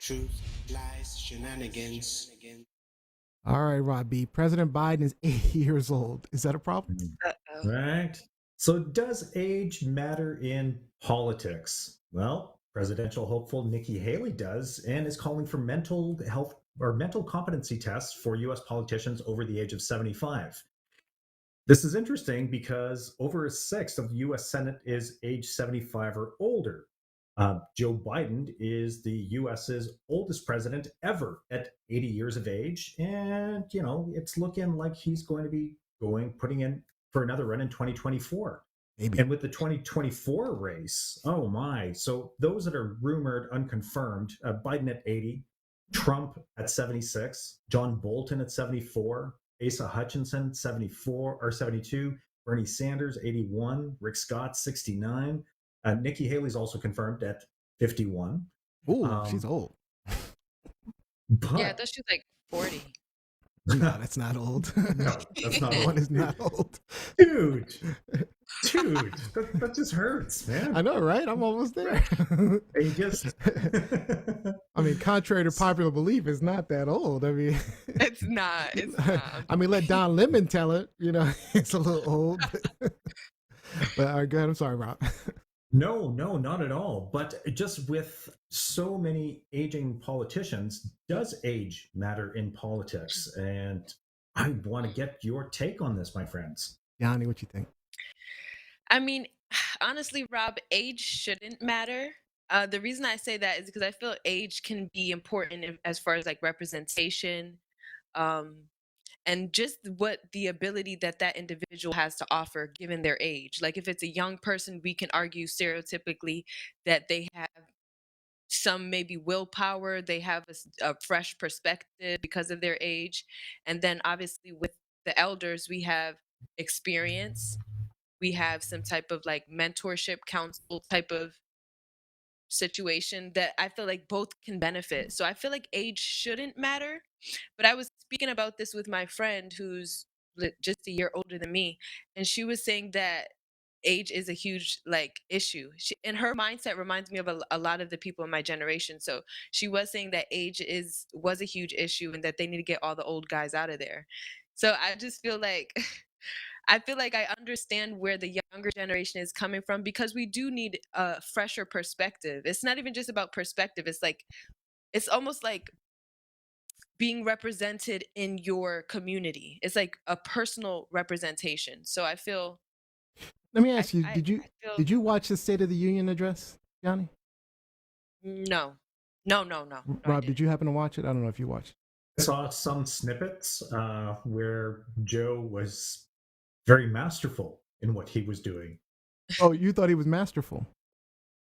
Truth, lies, shenanigans. All right, Rob B. President Biden is 80 years old. Is that a problem? Uh-oh. Right. So, does age matter in politics? Well, presidential hopeful Nikki Haley does, and is calling for mental health or mental competency tests for U.S. politicians over the age of 75. This is interesting because over a sixth of the U.S. Senate is age 75 or older. Joe Biden is the U.S.'s oldest president ever at 80 years of age, and it's looking like he's going to be putting in for another run in 2024. Maybe. And with the 2024 race, oh my! So those that are rumored, unconfirmed, Biden at 80, Trump at 76, John Bolton at 74, Asa Hutchinson 74 or 72, Bernie Sanders 81, Rick Scott 69. Nikki Haley's also confirmed at 51. Ooh, she's old. But Yeah, I thought she was like 40. No, that's not old. no, that's not One old. is not old. Dude, that just hurts, man. I know, right? I'm almost there. He just I mean, contrary to popular belief, it's not that old. I mean, It's not. It's not. I mean, let Don Lemon tell it. It's a little old. But all right, go ahead. I'm sorry, Rob. No, not at all. But just with so many aging politicians, does age matter in politics? And I want to get your take on this, my friends. Yanni, what you think? I mean, honestly, Rob, age shouldn't matter. The reason I say that is because I feel age can be important as far as like representation, um, and just what the ability that individual has to offer given their age. Like if it's a young person, we can argue stereotypically that they have some maybe willpower, they have a fresh perspective because of their age, and then obviously with the elders, we have experience, we have some type of like mentorship counsel type of situation that I feel like both can benefit. So I feel like age shouldn't matter. But I was speaking about this with my friend who's just a year older than me, and she was saying that age is a huge like issue. And her mindset reminds me of a lot of the people in my generation. So she was saying that age was a huge issue and that they need to get all the old guys out of there. So I just feel like I feel like I understand where the younger generation is coming from because we do need a fresher perspective. It's not even just about perspective. It's almost like being represented in your community. It's like a personal representation. So I feel Let me I, ask you: I, Did you I feel did you watch the State of the Union address, Yanni? no. No, I Rob, didn't. did you happen to watch it? I don't know if you watched. I saw some snippets where Joe was very masterful in what he was doing. Oh, you thought he was masterful.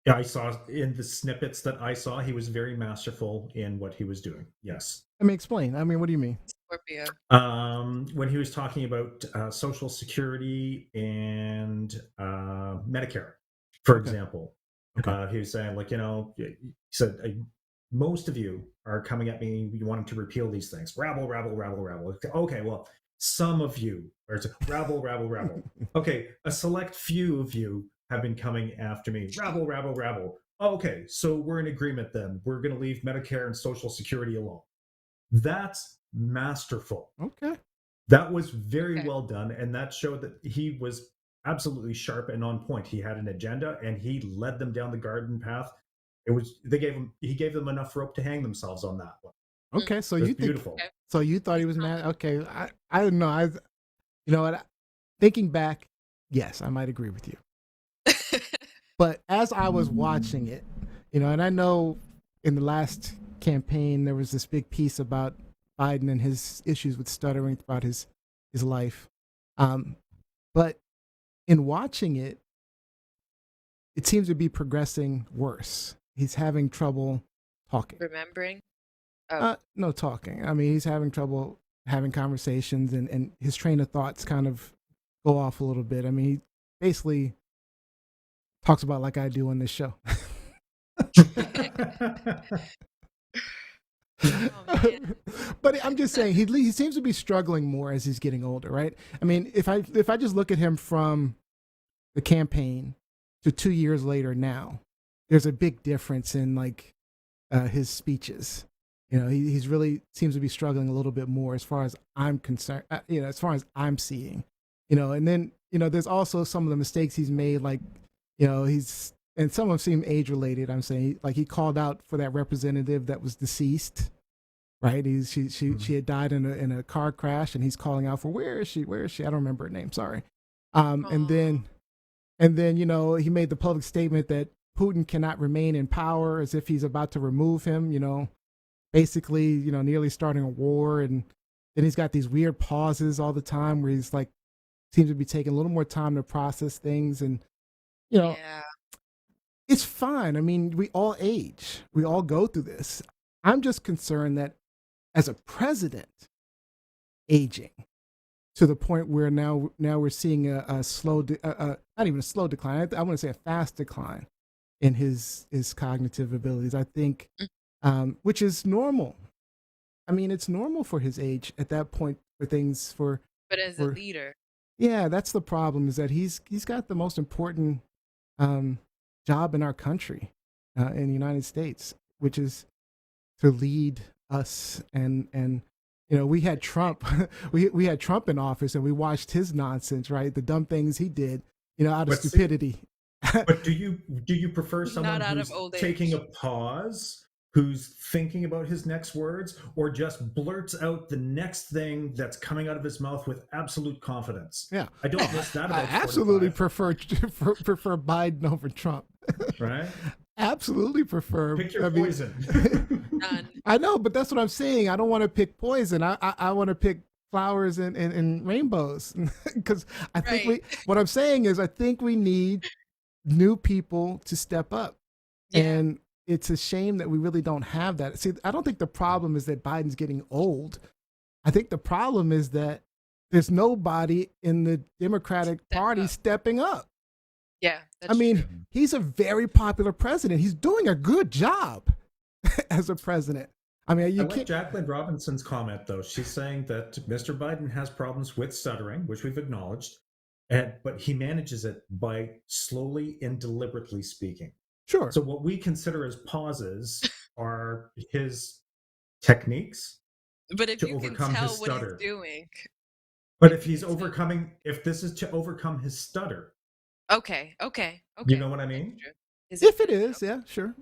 Yeah, I saw in the snippets that I saw, he was very masterful in what he was doing. Yes. I mean, explain. I mean, what do you mean? Scorpio. When he was talking about Social Security and Medicare, for Okay. example, Okay. he was saying, like, he said, most of you are coming at me, you wanting to repeal these things. Rabble, rabble, rabble, rabble. Okay, well, some of you, or it's rabble, rabble, rabble. Okay, a select few of you have been coming after me. Rabble, rabble, rabble. Okay, so we're in agreement then. We're going to leave Medicare and Social Security alone. That's masterful. Okay. That was very Okay. well done, and that showed that he was absolutely sharp and on point. He had an agenda, and he led them down the garden path. He gave them enough rope to hang themselves on that one. Okay. So It was you think? beautiful. Okay. So you thought he was mad? Okay. I don't know. You know what? Thinking back, yes, I might agree with you. But as I was watching it, and I know in the last campaign there was this big piece about Biden and his issues with stuttering throughout his life. But in watching it, it seems to be progressing worse. He's having trouble talking. Remembering. Oh. No talking. I mean, he's having trouble having conversations, and his train of thoughts kind of go off a little bit. I mean, he basically talks about like I do on this show. Oh, man. But I'm just saying he seems to be struggling more as he's getting older, right? I mean, if I just look at him from the campaign to 2 years later now, there's a big difference in like his speeches. He's really seems to be struggling a little bit more as far as I'm concerned. As far as I'm seeing, and then there's also some of the mistakes he's made, like he's and some of them seem age related. I'm saying like he called out for that representative that was deceased, right? She had died in a car crash, and he's calling out for where is she? I don't remember her name. Sorry. And then he made the public statement that Putin cannot remain in power, as if he's about to remove him. Basically, nearly starting a war, and then he's got these weird pauses all the time where he's like seems to be taking a little more time to process things, and Yeah. it's fine. I mean, we all age. We all go through this. I'm just concerned that as a president aging to the point where now we're seeing a slow, not even a slow decline. I want to say a fast decline in his cognitive abilities. I think, which is normal. I mean, it's normal for his age at that point for things But as a leader, yeah, that's the problem, is that he's got the most important job in our country, in the United States, which is to lead us. And we had Trump, we had Trump in office, and we watched his nonsense, right? The dumb things he did, out of stupidity. But do you prefer someone Not out who's of old taking age. a pause, who's thinking about his next words, or just blurts out the next thing that's coming out of his mouth with absolute confidence? Yeah, I don't miss that about I absolutely 45. prefer Biden over Trump. Right? Absolutely prefer. Pick your poison. None. I know, but that's what I'm saying. I don't want to pick poison. I want to pick flowers and rainbows, because I think what I'm saying is I think we need new people to step up. Yeah. And it's a shame that we really don't have that. See, I don't think the problem is that Biden's getting old. I think the problem is that there's nobody in the Democratic Party stepping up. Yeah. I mean, he's a very popular president. He's doing a good job as a president. I mean, I like Jacqueline Robinson's comment, though. She's saying that Mr. Biden has problems with stuttering, which we've acknowledged, but he manages it by slowly and deliberately speaking. Sure. So what we consider as pauses are his techniques. But if to you can overcome tell his what stutter. he's doing. But if this is to overcome his stutter. Okay. You know what I mean? If it is, yeah, sure.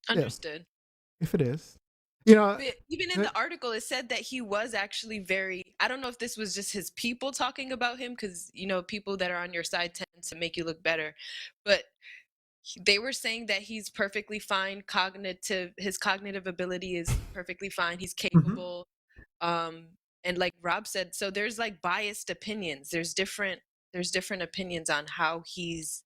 Understood. Yeah, if it is. But even in the article, it said that he was actually I don't know if this was just his people talking about him, because, people that are on your side tend to make you look better. But they were saying that he's perfectly fine. His cognitive ability is perfectly fine. He's capable. And like Rob said, so there's like biased opinions. There's different opinions on how he's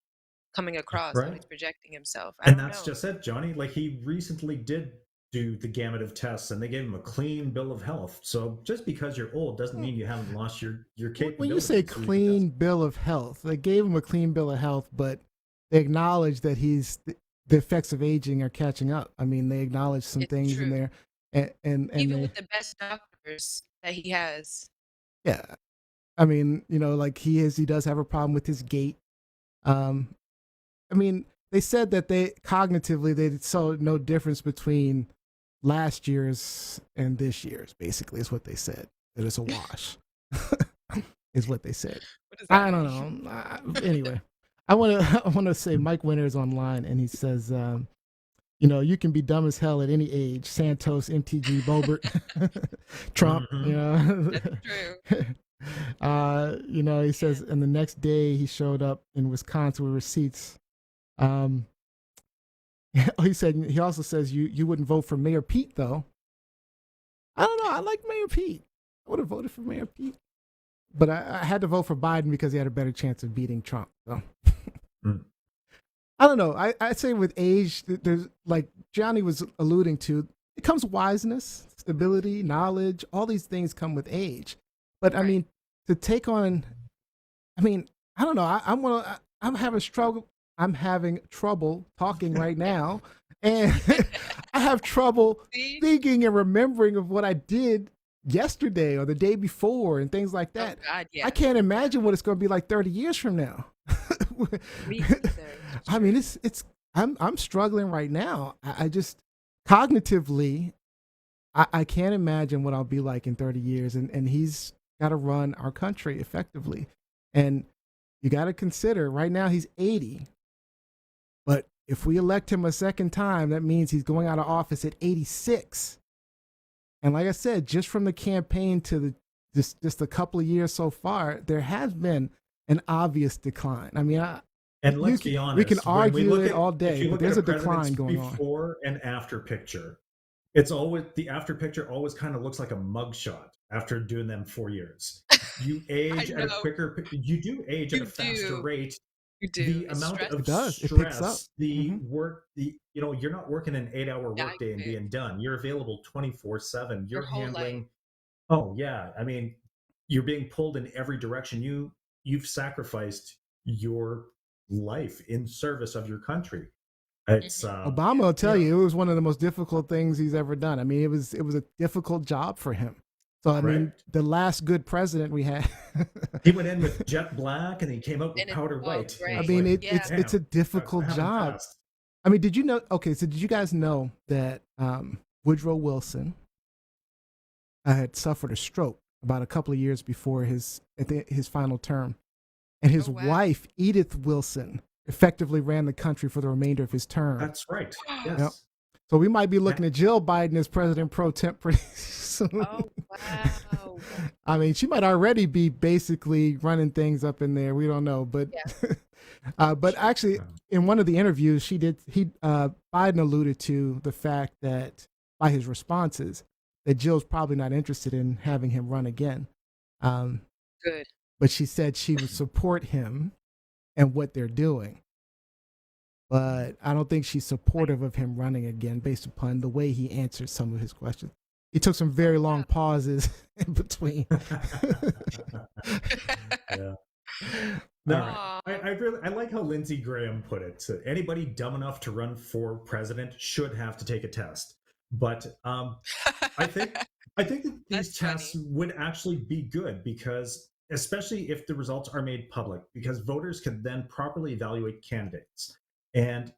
coming across, how he's projecting himself. And that's just it, Johnny. Like, he recently did do the gamut of tests, and they gave him a clean bill of health. So just because you're old doesn't mean you haven't lost your capabilities. When you say clean bill of health, they gave him a clean bill of health, but they acknowledge that the effects of aging are catching up. I mean, they acknowledge some things in there, and even with the best doctors that he has. Yeah, I mean, like he does have a problem with his gait. I mean, they said that they saw no difference between last year's and this year's. Basically, is what they said. That it's a wash. Is what they said. I don't know. Anyway, I want to say Mike Winter's online, and he says, you can be dumb as hell at any age. Santos, MTG, Bobert, Trump. That's true. He says, and the next day he showed up in Wisconsin with receipts. He also says you wouldn't vote for Mayor Pete, though. I don't know. I like Mayor Pete. I would have voted for Mayor Pete, but I had to vote for Biden because he had a better chance of beating Trump. So. I don't know. I'd say with age, there's, like Johnny was alluding to, it comes wiseness, stability, knowledge. All these things come with age. But I mean, to take on, I don't know. I'm having trouble talking right now, and I have trouble thinking and remembering of what I did yesterday or the day before and things like that. Oh God, yeah. I can't imagine what it's going to be like 30 years from now. Me either. I mean, it's I'm struggling right now. I just cognitively, I can't imagine what I'll be like in 30 years, and he's got to run our country effectively, and you got to consider right now he's 80, but if we elect him a second time, that means he's going out of office at 86. And like I said, just from the campaign to just a couple of years so far, there has been an obvious decline. I mean, and let's be honest, we can argue it all if day, you but look there's at a decline going on. before and after picture, it's always the after picture always kind of looks like a mugshot after doing them 4 years. You age at a quicker, you do age at a faster rate. You do. The amount of It does. It picks up. stress, the work, you're not working an 8-hour workday and being done. You're available 24/7. You're handling. Life. Oh yeah, I mean, you're being pulled in every direction. You've sacrificed your life in service of your country. It's Obama will tell you it was one of the most difficult things he's ever done. I mean, it was a difficult job for him. So I mean, the last good president we had, he went in with jet black and he came out with powder white. Right. I mean, it's a difficult job. Fast. I mean, did you know? Okay, so did you guys know that Woodrow Wilson had suffered a stroke about a couple of years before his final term, and his wife Edith Wilson effectively ran the country for the remainder of his term. That's right. Yes. Yep. So we might be looking at Jill Biden as president pro temp pretty soon. Oh, wow. I mean, she might already be basically running things up in there. We don't know, but but actually, in one of the interviews, Biden alluded to the fact that by his responses that Jill's probably not interested in having him run again. Good. But she said she would support him and what they're doing. But I don't think she's supportive of him running again based upon the way he answered some of his questions. He took some very long pauses in between. Yeah. No, I like how Lindsey Graham put it. So anybody dumb enough to run for president should have to take a test. But I think that these tests would actually be good because, especially if the results are made public, because voters can then properly evaluate candidates. And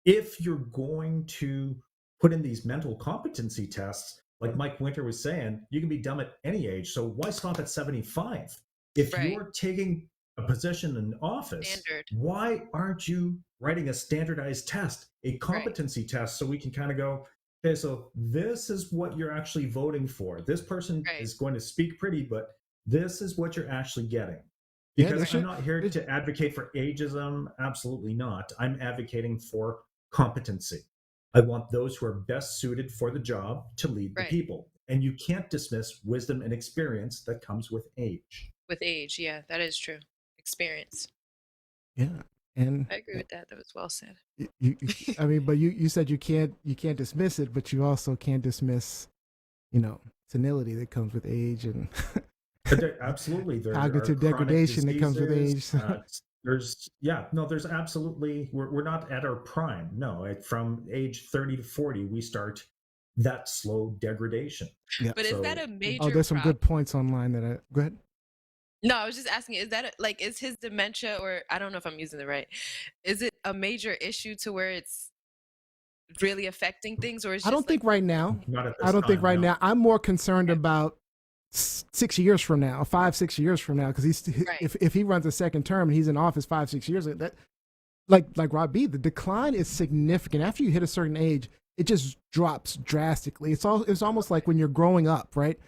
if you're going to put in these mental competency tests, like Mike Winter was saying, you can be dumb at any age. So why stop at 75? If you're taking a position in office, why aren't you writing a standardized test, a competency test, so we can kind of go, okay, so this is what you're actually voting for. This person is going to speak pretty, but this is what you're actually getting. Because I'm not here to advocate for ageism. Absolutely not. I'm advocating for competency. I want those who are best suited for the job to lead the people. And you can't dismiss wisdom and experience that comes with age. With age, yeah, that is true. Experience. Yeah. And I agree with that. That was well said. I mean, but you said you can't dismiss it, but you also can't dismiss, senility that comes with age and absolutely there cognitive degradation that comes with age. There's absolutely we're not at our prime. No, from age 30 to 40 we start that slow degradation. Yeah. But is that a major there's some good points online that go ahead. No, I was just asking, is that is his dementia, or I don't know if I'm using the right, is it a major issue to where it's really affecting things, or is I don't think right now. I don't think now. I'm more concerned about 6 years from now, 5-6 years from now, because if he runs a second term and he's in office 5-6 years, that like Rob B, the decline is significant. After you hit a certain age, it just drops drastically. It's almost like when you're growing up, right?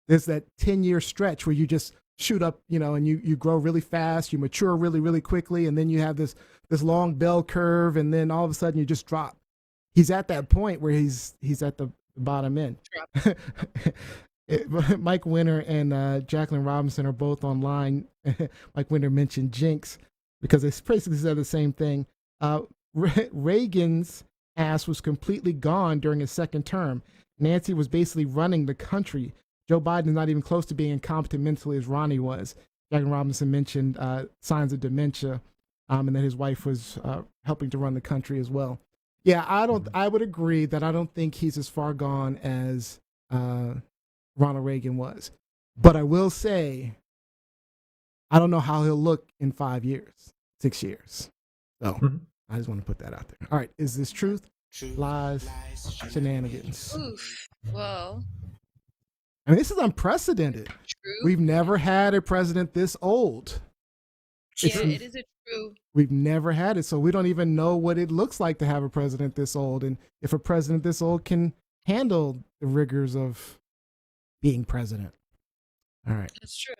There's that 10-year stretch where you just shoot up, and you grow really fast, you mature really, really quickly, and then you have this long bell curve, and then all of a sudden you just drop. He's at that point where he's at the bottom end. Mike Winter and Jacqueline Robinson are both online. Mike Winter mentioned jinx because they basically said the same thing. Reagan's ass was completely gone during his second term. Nancy was basically running the country. Joe Biden is not even close to being incompetent mentally as Ronnie was. Jacqueline Robinson mentioned signs of dementia, and that his wife was helping to run the country as well. Yeah, I would agree that I don't think he's as far gone as Ronald Reagan was. But I will say, I don't know how he'll look in 5 years, 6 years. So I just want to put that out there. All right. Is this truth, Truth, lies, shenanigans? Oof. Well, I mean, this is unprecedented. true. We've never had a president this old. Yeah, it is a true. We've never had it, so we don't even know what it looks like to have a president this old, and if a president this old can handle the rigors of being president. All right. That's true.